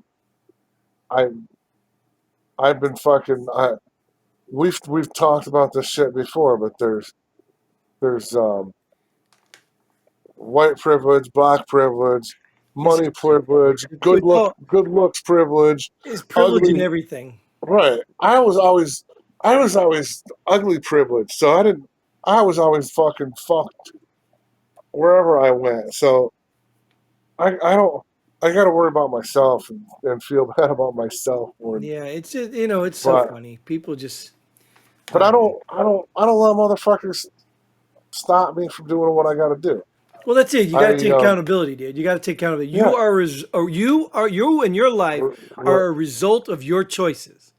I I've been fucking. We've talked about this shit before, but there's white privilege, black privilege, It's money privilege, it's all good looks privilege, it's privilege in ugly. everything. Right. I was always ugly privileged, so I didn't. I was always fucking fucked wherever I went. So I don't. I got to worry about myself and feel bad about myself more. Yeah, it's just it's so But funny. People just but I don't know. I don't let motherfuckers stop me from doing what I got to do. Well, that's it. You got to I take accountability, dude. You got to take accountability. Yeah. You and your life Right. are a result of your choices,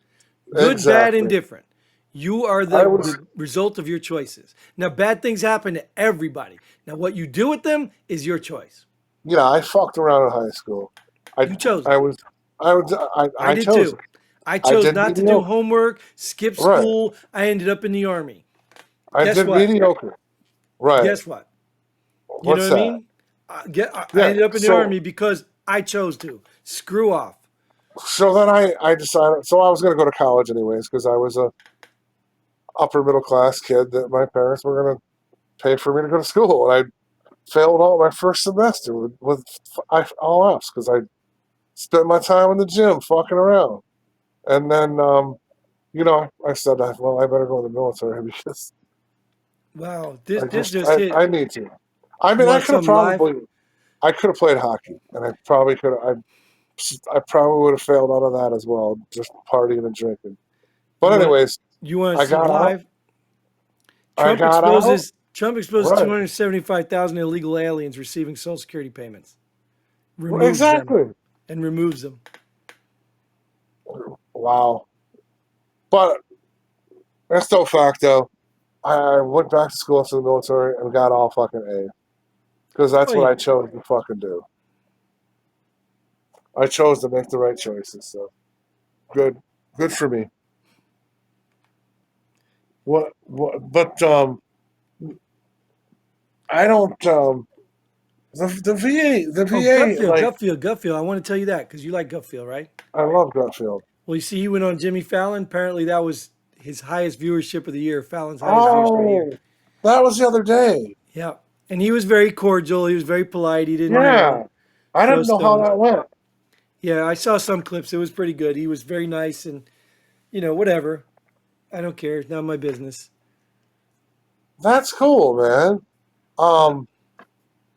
good, bad, and Exactly. different. You are I the was result of your choices. Now, bad things happen to everybody. Now, what you do with them is your choice. Yeah, I fucked around in high school. I You chose I it. was I I did chose it. too. I I chose did not to do mediocre. homework, skip Right. school. I ended up in the army. I Guess did what? mediocre. Right. Guess what? You know what What's I that? mean? I Yeah. ended up in the So army because I chose to. Screw off. then I decided. So I was going to go to college anyways because I was a upper middle class kid that my parents were going to pay for me to go to school, and I failed all my first semester with all Fs because I spent my time in the gym fucking around, and then I said, well, I better go in the military because Wow, this just hit. I need to. I You mean, want something live? I could have played hockey, and I probably could have. I probably would have failed out of that as well, just partying and drinking. But You want anyways, you want to I see got out. live? I got out. Trump exposes Right. 275,000 illegal aliens receiving Social Security payments. Removes them Exactly. and removes them. Wow. But that's no fact, though. I went back to school after the military and got all fucking A because Oh that's what yeah. I chose to fucking do. I chose to make the right choices. So good, good for me. What? But I don't. The VA, the Oh, VA, like Gutfield. I want to tell you that because you like Gutfield, right? I love Gutfield. Well, you see, he went on Jimmy Fallon. Apparently, that was his highest viewership of the year. Fallon's highest viewership of the year. Oh, that was the other day. Yeah, and he was very cordial. He was very polite. He didn't, Yeah, I throw didn't know how stones. that went. Yeah, I saw some clips. It was pretty good. He was very nice, and whatever. I don't care. It's not my business. That's cool, man. Yeah. Um,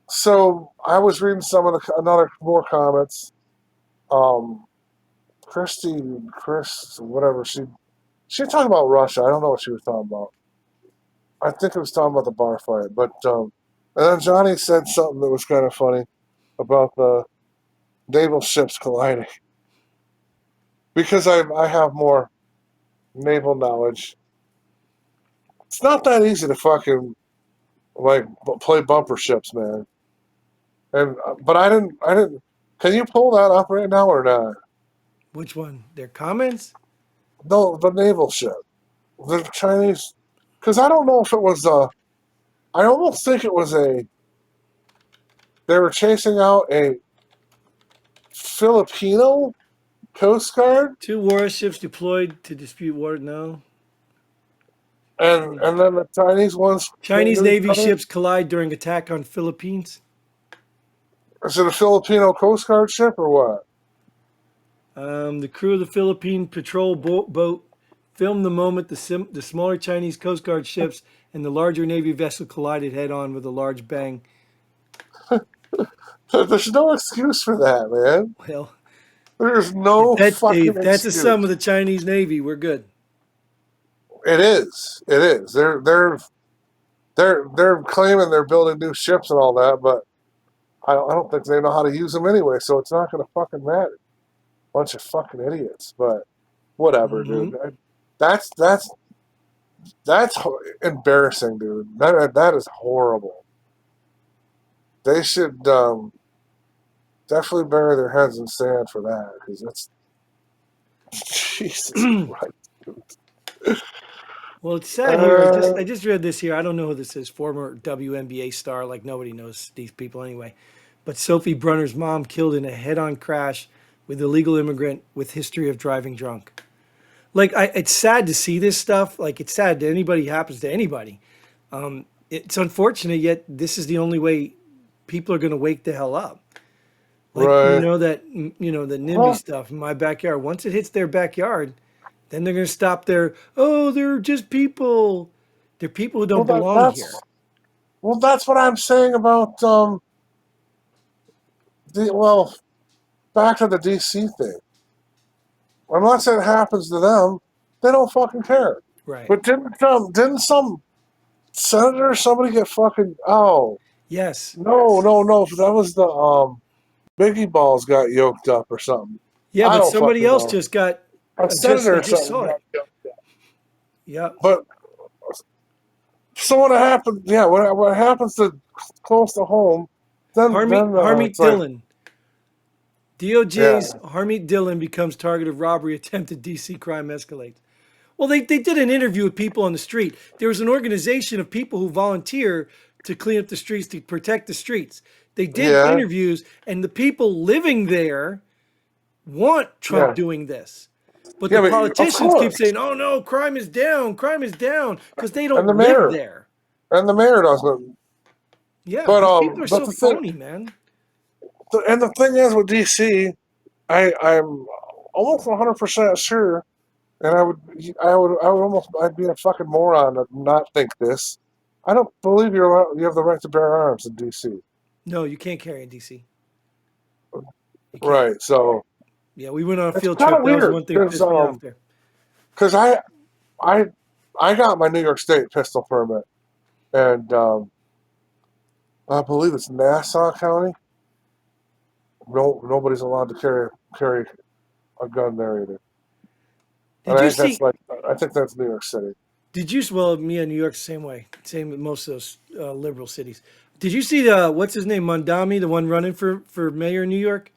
so I was reading some of the another more comments. Um, Chris, whatever she was talking about Russia. I don't know what she was talking about. I think it was talking about the bar fight, but And then Johnny said something that was kind of funny about the naval ships colliding because I have more naval knowledge. It's not that easy to fucking like play bumper ships, man. And but I didn't. Can you pull that up right now or not? Which one? Their comments? No, the naval ship, the Chinese. Because I don't know if it was a. I almost think it was a. They were chasing out a Filipino Coast Guard, Two warships deployed to dispute water. No. and then the Chinese ones came Chinese to each Navy other. ships collide during attack on Philippines. Is it a Filipino Coast Guard ship or what? The crew of the Philippine patrol boat filmed the moment the smaller Chinese Coast Guard ships and the larger Navy vessel collided head on with a large bang. There's no excuse for that, man. Well, There's no fucking if that's a sum of excuse. the Chinese Navy, we're good. It is. It is. They're claiming they're building new ships and all that, but I don't think they know how to use them anyway. So it's not going to fucking matter. Bunch of fucking idiots. But whatever, Hmm. dude. That's that's that's embarrassing, dude. That is horrible. They should definitely bury their heads in sand for that because that's Jesus Christ. Well, it's sad here. Uh, I just read this here. I don't know who this is. Former WNBA star. Like nobody knows these people anyway. But Sophie Brunner's mom killed in a head-on crash with illegal immigrant with history of driving drunk. Like it's sad to see this stuff. Like it's sad that anybody happens to anybody. It's unfortunate, yet this is the only way people are going to wake the hell up. Like right. the NIMBY Well, stuff in my backyard. Once it hits their backyard, then they're going to stop their. Oh, they're just people. They're people who well, don't belong here. that's what I'm saying about well, back to the DC thing. Unless it happens to them, they don't fucking care. Right. But didn't some senator or somebody get fucking Yes. no, that was the Biggie Balls got yoked up or something. Yeah, I but don't somebody fucking else know. just got. A senator I or just something saw got it. yoked up. Yep. But so what happened? Yeah, what happens to close to home? Then Harmeet it's like Dillon. DOJ's yeah, Harmeet Dillon becomes target of robbery attempt at DC crime escalates. Well, they did an interview with people on the street. There was an organization of people who volunteer to clean up the streets, to protect the streets. They did yeah, interviews, and the people living there want Trump yeah, doing this. But yeah. the But of politicians keep course, saying, oh no, crime is down, because they and don't live there. the mayor doesn't. Yeah, But these people are but so the thing, phony, man. and the thing is with DC, I'm almost 100% sure, and I'd be a fucking moron to not think this. I don't believe you have the right to bear arms in DC. No, you can't carry in DC. You can't. Right. So Yeah, we went on a it's field kind of trip. That was weird one thing that pissed me off there. because I I got my New York State pistol permit, and I believe it's Nassau County. No, nobody's allowed to carry a gun there either. And Did you see? I think that's New York City. Did you? Well, me and New York, the same way. Same with most of those liberal cities. Did you see the what's his name, Mondami, the one running for mayor in New York?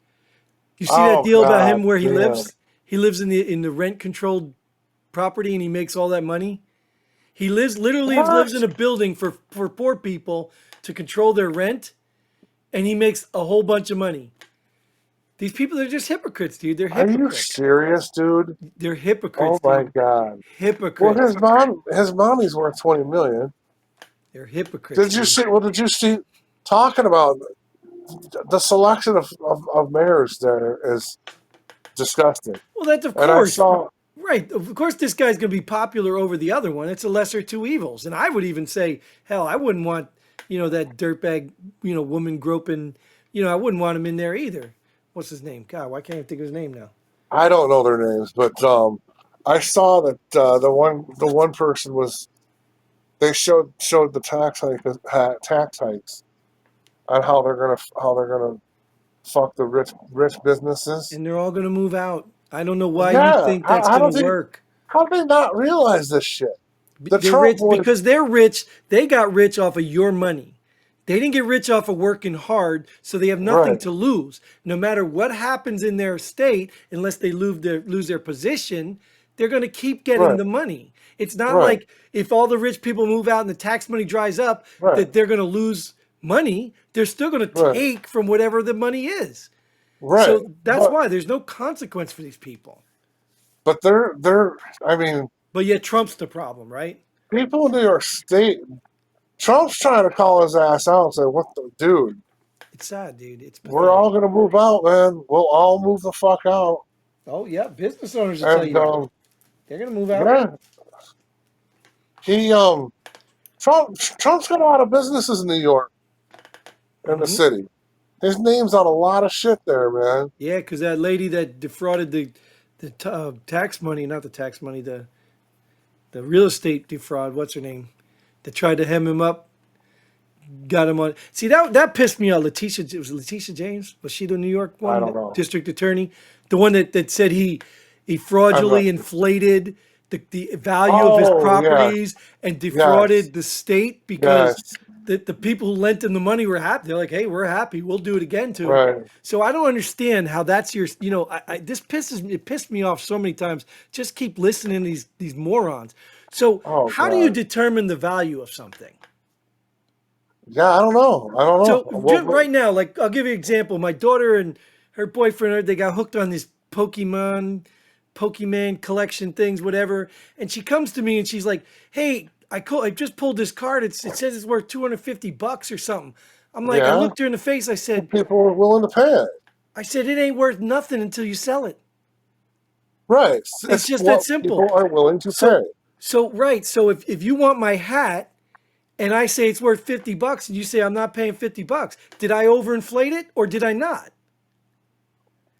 You see that Oh deal about him God, where he damn. lives? He lives in the rent controlled property and he makes all that money. He literally lives in What? a building for poor people to control their rent, and he makes a whole bunch of money. These people are just hypocrites, dude. They're Are you hypocrites. serious, dude? They're Oh hypocrites, my dude. God. Well, Hypocrites. his mommy's worth 20 million. They're hypocrites, dude. Did you see talking about the selection of mayors there is disgusting. Well, that's of And I course. saw, Right. Of course, this guy's going to be popular over the other one. It's a lesser of two evils. And I would even say, hell, I wouldn't want, that dirtbag, woman groping, I wouldn't want him in there either. What's his name? God, why can't I think of his name now? I don't know their names, but I saw that the one person was they showed the tax hikes, on how they're gonna fuck the rich businesses. And they're all going to move out. I don't know why you Yeah, think that's going to work. how do they not realize this shit? The They're Trump rich boys, because they're rich. They got rich off of your money. They didn't get rich off of working hard, so they have nothing right, to lose. No matter what happens in their state, unless they lose their position, they're going to keep getting right, the money. It's not right, like if all the rich people move out and the tax money dries up right, that they're going to lose money. They're still going to right, take from whatever the money is. right. So that's But why there's no consequence for these people. they're. I mean, But yet Trump's the problem, right? people in New York State. Trump's trying to call his ass out and say, "What the dude? It's sad, dude. It's We're pathetic. all gonna move out, man. We'll all move the fuck out." Oh yeah, business owners will tell And you that. They're gonna move out. yeah, he Trump's got a lot of businesses in New York in the Hmm. city. His name's on a lot of shit there, man. Yeah, because that lady that defrauded the tax money, not the tax money, the real estate defraud. What's her name? That tried to hem him up, got him on. See that pissed me off. Letitia, it was Letitia James. Was she the New York I one, don't know. district attorney, the one that said he I'm not. fraudulently inflated the value of his Oh yeah, properties and yes, defrauded the state because yes, the people who lent him the money were happy. They're like, hey, we're happy. We'll do it again too. right. So I don't understand how that's your, this it pissed me off so many times. Just keep listening to these morons. So Oh how do you god. determine the value of something? Yeah, I don't know. I don't know. So right now, like I'll give you an example. My daughter and her boyfriend, they got hooked on this Pokemon collection things, whatever. And she comes to me and she's like, "Hey, I just pulled this card. It says it's worth $250 or something." I'm like, I Yeah, looked her in the face. people are willing to pay it. I said, it ain't worth nothing until you sell it. Right. It's It's just that what simple. people are willing to So, pay. right. So if you want my hat and I say it's worth $50 and you say I'm not paying $50, did I overinflate it or did I not?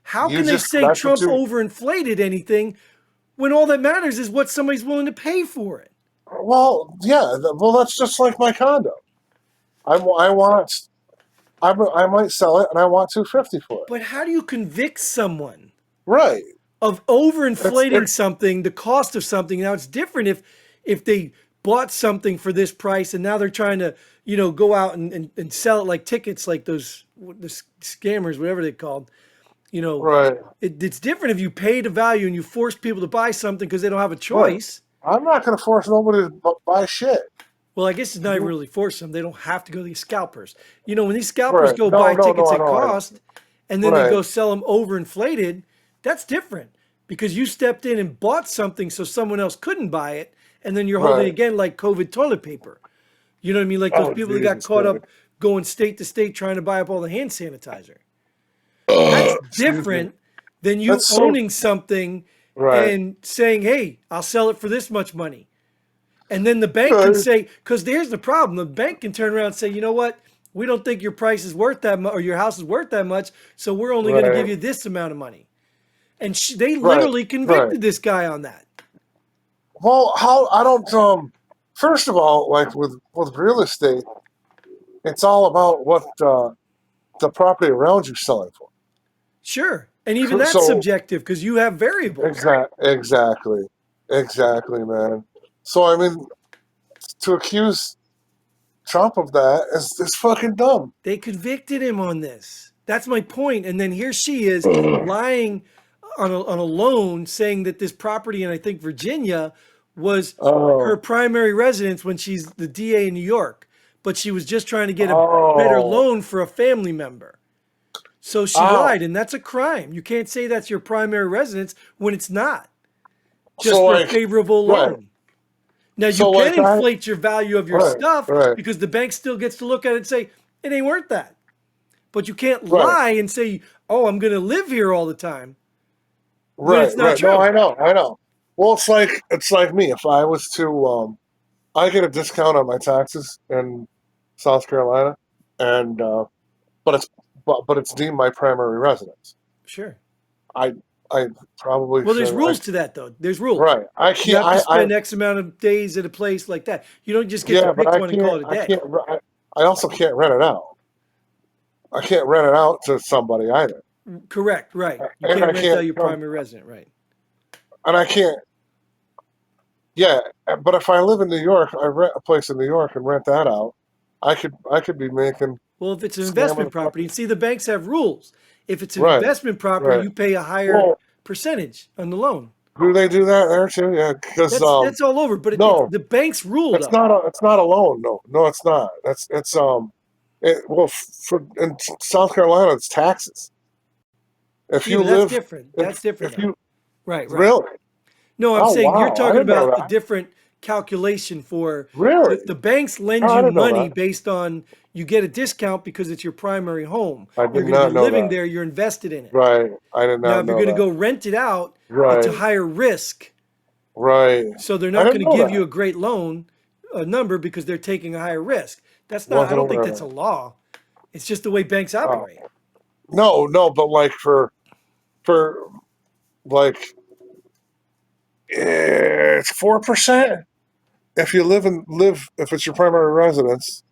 How You can they just say that's what Trump you. overinflated anything when all that matters is what somebody's willing to pay for it? Well, yeah. Well, that's just like my condo. I want. I might sell it, and I want 250 for it. But how do you convict someone Right. of It's overinflating it's something, the cost of something? Now it's different if they bought something for this price and now they're trying to, go out and sell it like tickets, like the scammers, whatever they're called. You know, right. it's different if you pay the value and you force people to buy something because they don't have a Right. choice. I'm not going to force nobody to buy shit. Well, I guess it's not even You really force them. They don't have to go to these scalpers. When these scalpers right? go No, buy no, no. tickets I at know. I know. cost and then they Right. go sell them overinflated, that's different because you stepped in and bought something so someone else couldn't buy it. And then you're holding it Right. again like COVID toilet paper. You know what I mean? Like those Oh people that got Jesus caught Christ. up going state to state trying to buy up all the hand sanitizer. That's Excuse me. different than you That's so owning something right. and saying, hey, I'll sell it for this much money. And then the bank can Right. say, because here's the problem, the bank can turn around and say, you know what? We don't think your price is worth that much or your house is worth that much. So we're only going to give Right. you this amount of money. And they Right. literally Right. convicted this guy on that. Well, how I don't. First of all, like with real estate, it's all about what the property around you selling for. Sure. And even that's So subjective because you have variables. exactly, man. So I mean, to accuse Trump of that is fucking dumb. They convicted him on this. That's my point. And then here she is lying on a loan saying that this property in, I think, Virginia was her Oh, primary residence when she's the DA in New York. But she was just trying to get a better oh, loan for a family member. So she ow. lied, and that's a crime. You can't say that's your primary residence when it's not, just So for a like, favorable right. loan. Now you So can like inflate your value of your right, stuff right, because the bank still gets to look at it and say it ain't worth that. But you can't right, lie and say, "Oh, I'm going to live here all the time," when right, it's not right. No, true. I know. Well, it's like me. If I was to, I get a discount on my taxes in South Carolina, and but it's but it's deemed my primary residence. Sure. I I probably Well, there's should. rules to that, though. There's rules. Right. I You can't. have to I spend X amount of days at a place like that. You don't just get to yeah, but pick I one and call can't. it a I day. can't. I also can't rent it out. I can't rent it out to somebody either. Correct, right. You And can't I rent out can't your come, primary resident, right? and I can't, yeah, but if I live in New York, I rent a place in New York and rent that out. I could be making Well, if it's an scamming investment the property, fucking and see, the banks have rules. If it's an right, investment property, right. you pay a higher Well, percentage on the loan. do they do that there too? Yeah, because That's all over, but no, the banks rule though. it's not a loan. No, no, it's not. It's well, for in South Carolina, it's taxes. If Yeah, you but that's live, different. That's different if though. you Right, right. really, No, I'm oh saying you're wow, I talking didn't know about the that. different calculation for Really, the banks lend oh, I you didn't know money that. based on you get a discount because it's your primary home. I You're did going to be not know living that. there, you're invested in it. Right, I did Now, not if you're know going to that. go rent it out, it's a Right, higher risk. right. So they're I not didn't going to know give you that. a great loan number because they're taking a higher risk. That's not, I Wasn't don't think aware of that's a that. law. It's just the way banks Oh, operate. no, no, but like for like it's 4% if you live if it's your primary residence,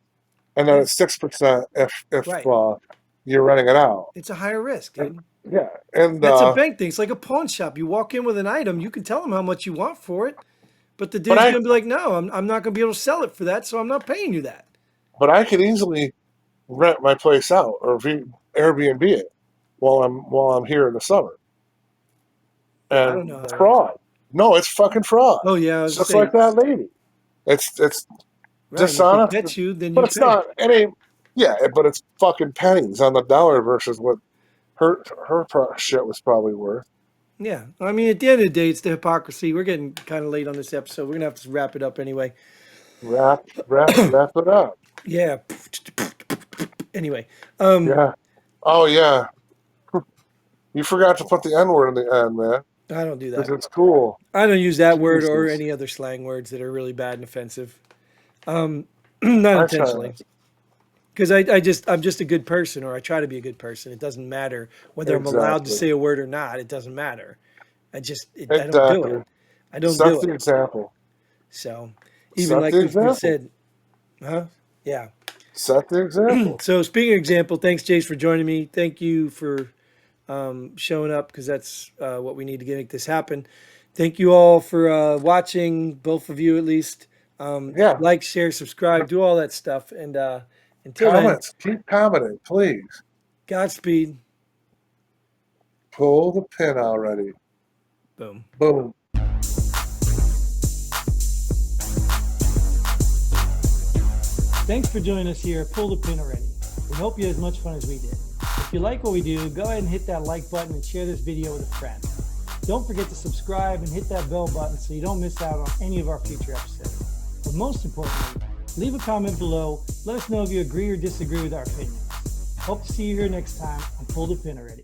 and then Yeah, it's 6% if right. you're renting it out. It's a higher risk, And, dude. yeah, and That's a bank thing. It's like a pawn shop. You walk in with an item, you can tell them how much you want for it, but the but dude's I going to be like, no, I'm not going to be able to sell it for that, so I'm not paying you that. but I could easily rent my place out or Airbnb it while I'm here in the summer, I don't and know how it's that works. fraud. No, it's fucking fraud. Oh, yeah, I was Just like saying, that lady. It's right. And if it dishonest, gets you, then but you it's pay. not any. Yeah, but it's fucking pennies on the dollar versus what shit was probably worth. Yeah. I mean, at the end of the day, it's the hypocrisy. We're getting kind of late on this episode. We're going to have to wrap it up anyway. Wrap it up. Yeah. Anyway, Yeah. Oh yeah. You forgot to put the N word in the end, man, I don't do because that. it's cool. I don't use that word or Jesus, any other slang words that are really bad and offensive. Not I try intentionally. not to. Because I'm just a good person, or I try to be a good person. It doesn't matter whether I'm allowed to Exactly. say a word or not. It doesn't matter. I don't do it. Exactly. I don't Set do the it. example. So even Set like the we've example. said, huh? Yeah. Set the example. So speaking of example, thanks Jace for joining me. Thank you for showing up because that's what we need to make this happen. Thank you all for watching, both of you at least. Yeah. Like, share, subscribe, do all that stuff. And until then, Comments. Keep commenting, please. Godspeed. Pull the pin already. Boom. Boom. Thanks for joining us here at Pull the Pin Already. We hope you had as much fun as we did. If you like what we do, go ahead and hit that like button and share this video with a friend. Don't forget to subscribe and hit that bell button so you don't miss out on any of our future episodes. But most importantly, leave a comment below. Let us know if you agree or disagree with our opinions. Hope to see you here next time on Pull the Pin Already.